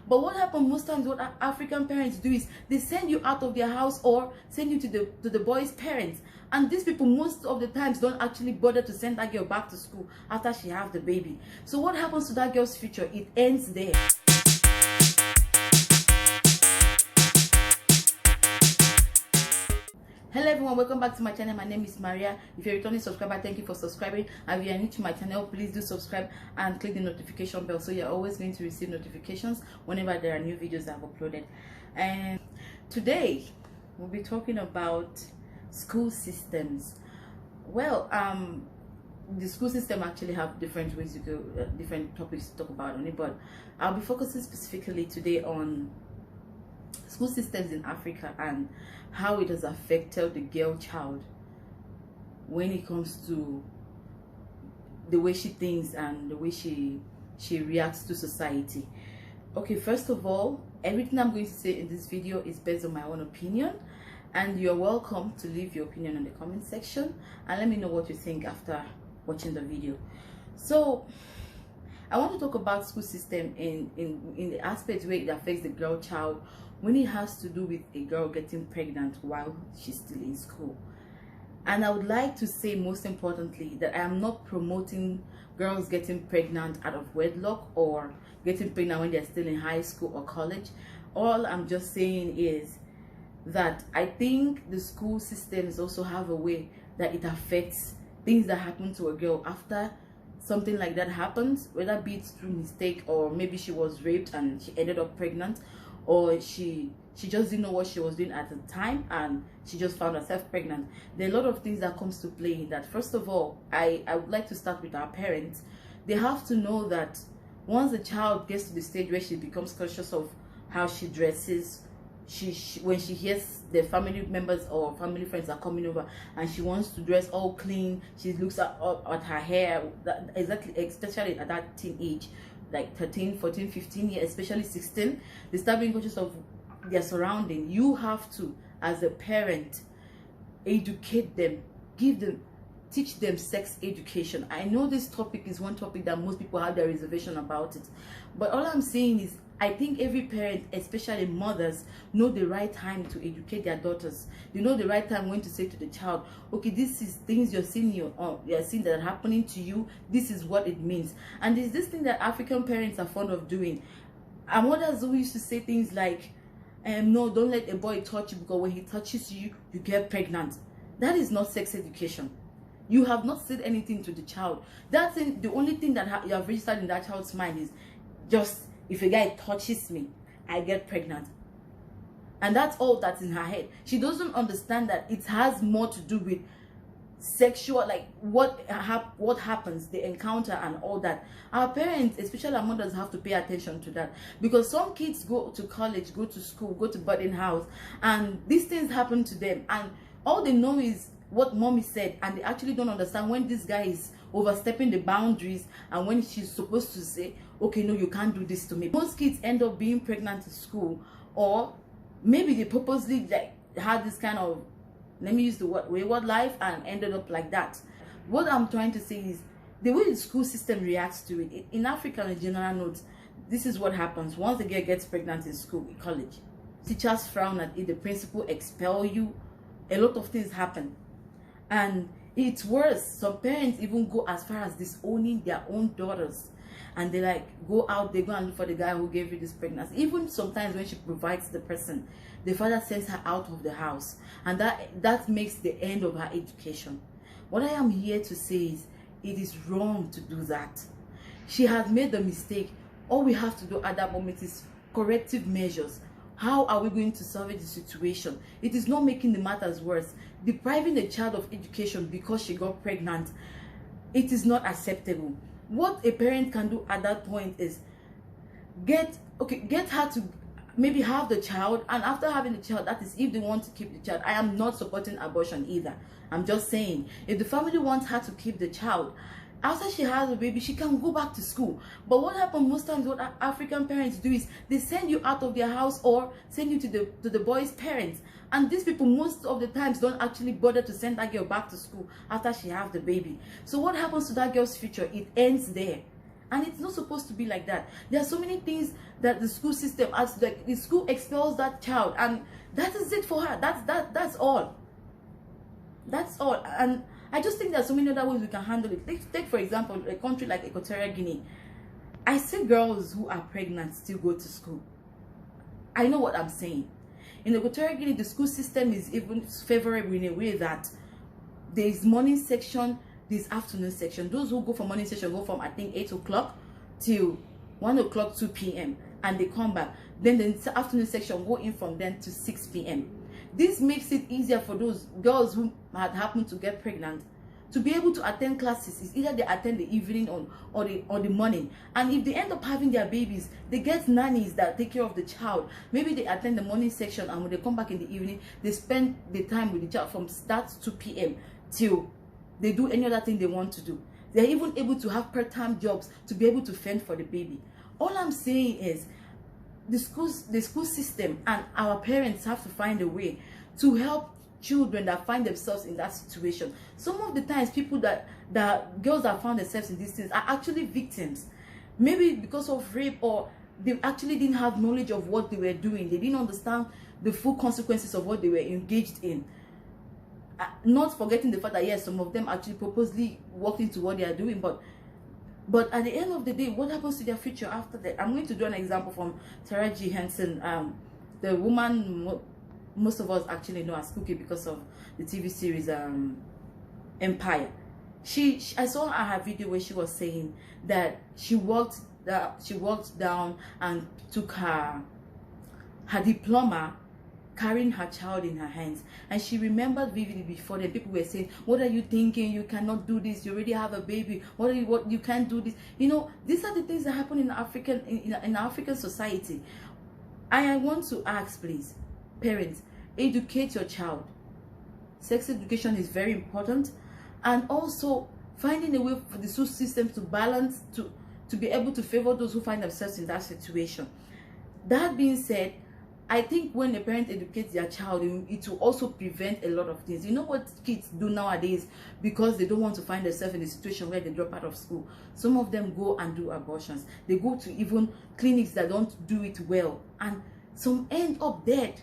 But what happens most times, what African parents do is they send you out of their house or send you to the boy's parents. And these people most of the times don't actually bother to send that girl back to school after she has the baby. So what happens to that girl's future? It ends there. Hello everyone, welcome back to my channel. My name is Maria. If you're a returning subscriber, thank you for subscribing. And if you are new to my channel, please do subscribe and click the notification bell so you're always going to receive notifications whenever there are new videos I've uploaded. And today we'll be talking about school systems. Well, the school system actually have different ways to go, different topics to talk about on it, but I'll be focusing specifically today on school systems in Africa and how it has affected the girl child when it comes to the way she thinks and the way she reacts to society. Okay, first of all, everything I'm going to say in this video is based on my own opinion, and you're welcome to leave your opinion in the comment section and let me know what you think after watching the video. So I want to talk about school system in the aspect where it affects the girl child when it has to do with a girl getting pregnant while she's still in school. And I would like to say, most importantly, that I am not promoting girls getting pregnant out of wedlock or getting pregnant when they're still in high school or college. All I'm just saying is that I think the school systems also have a way that it affects things that happen to a girl after something like that happens, whether be it through mistake or maybe she was raped and she ended up pregnant, or she just didn't know what she was doing at the time and she just found herself pregnant. There are a lot of things that comes to play in that. First of all, I would like to start with our parents. They have to know that once the child gets to the stage where she becomes conscious of how she dresses, when she hears the family members or family friends are coming over and she wants to dress all clean, she looks at her hair, especially at that teen age, like 13, 14, 15 years, especially 16, they start being conscious of their surrounding. You have to, as a parent, educate them, teach them sex education. I know this topic is one topic that most people have their reservation about it, but all I'm saying is I think every parent, especially mothers, know the right time to educate their daughters. They know the right time when to say to the child, okay, this is things you're seeing that are happening to you. This is what it means. And there's this thing that African parents are fond of doing. Our mothers always used to say things like, no, don't let a boy touch you because when he touches you, you get pregnant. That is not sex education. You have not said anything to the child. The only thing that you have registered in that child's mind is just, if a guy touches me, I get pregnant. And that's all that's in her head. She doesn't understand that it has more to do with sexual, like what happens, the encounter and all that. Our parents, especially our mothers, have to pay attention to that, because some kids go to college, go to school, go to boarding house, and these things happen to them, and all they know is what mommy said, and they actually don't understand when this guy is overstepping the boundaries and when she's supposed to say, okay, no, you can't do this to me. Most kids end up being pregnant in school, or maybe they purposely had this kind of, let me use the word, wayward life and ended up like that. What I'm trying to say is the way the school system reacts to it. In Africa, on a general note, this is what happens once the girl gets pregnant in school, in college. Teachers frown at it, the principal expel you, a lot of things happen. And it's worse, some parents even go as far as disowning their own daughters, and they go out, they go and look for the guy who gave you this pregnancy. Even sometimes when she provides the person, the father sends her out of the house, and that makes the end of her education. What I am here to say is it is wrong to do that. She has made the mistake. All we have to do at that moment is corrective measures. How are we going to salvage the situation? It is not making the matters worse. Depriving the child of education because she got pregnant, it is not acceptable. What a parent can do at that point is get her to maybe have the child, and after having the child, that is if they want to keep the child. I am not supporting abortion either. I'm just saying, if the family wants her to keep the child, after she has a baby, she can go back to school. But what happens most times, what African parents do is they send you out of their house or send you to the boy's parents. And these people most of the times don't actually bother to send that girl back to school after she has the baby. So what happens to that girl's future? It ends there. And it's not supposed to be like that. There are so many things that the school system has, like the school expels that child, and that is it for her. That's all. That's all. And I just think there are so many other ways we can handle it. Take for example a country like Equatorial Guinea. I see girls who are pregnant still go to school. I know what I'm saying. In Equatorial Guinea, the school system is even favorable in a way that there is morning section, there's afternoon section. Those who go for morning section go from, I think, 8 o'clock till 1 o'clock, 2 p.m. and they come back. Then the afternoon section go in from then to 6 p.m. This makes it easier for those girls who had happened to get pregnant to be able to attend classes. It's either they attend the evening or the morning. And if they end up having their babies, they get nannies that take care of the child. Maybe they attend the morning section, and when they come back in the evening, they spend the time with the child from start 2 p.m. till they do any other thing they want to do. They're even able to have part-time jobs to be able to fend for the baby. All I'm saying is the school system and our parents have to find a way to help children that find themselves in that situation. Some of the times people that girls that found themselves in these things are actually victims, maybe because of rape, or they actually didn't have knowledge of what they were doing. They didn't understand the full consequences of what they were engaged in. Not forgetting the fact that yes, some of them actually purposely walked into what they are doing, but at the end of the day, what happens to their future after that? I'm going to do an example from Tara G. Henson, the woman most of us actually know as Cookie because of the TV series Empire. I saw her video where she was saying that she walked down and took her diploma, carrying her child in her hands, and she remembered vividly before that people were saying, what are you thinking, you cannot do this, you already have a baby, what you can't do this. You know, these are the things that happen in African society. I want to ask, please, parents, educate your child. Sex education is very important, and also finding a way for the school system to balance, to be able to favor those who find themselves in that situation. That being said, I think when a parent educates their child, it will also prevent a lot of things. You know what kids do nowadays, because they don't want to find themselves in a situation where they drop out of school? Some of them go and do abortions. They go to even clinics that don't do it well, and some end up dead.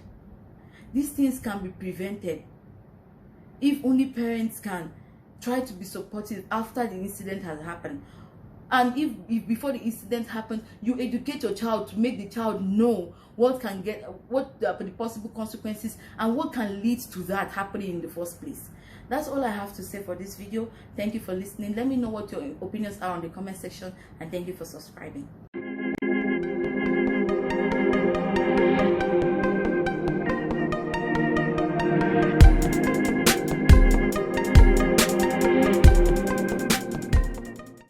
These things can be prevented if only parents can try to be supportive after the incident has happened. And if before the incident happens, you educate your child to make the child know what the possible consequences and what can lead to that happening in the first place. That's all I have to say for this video. Thank you for listening. Let me know what your opinions are on the comment section, and thank you for subscribing.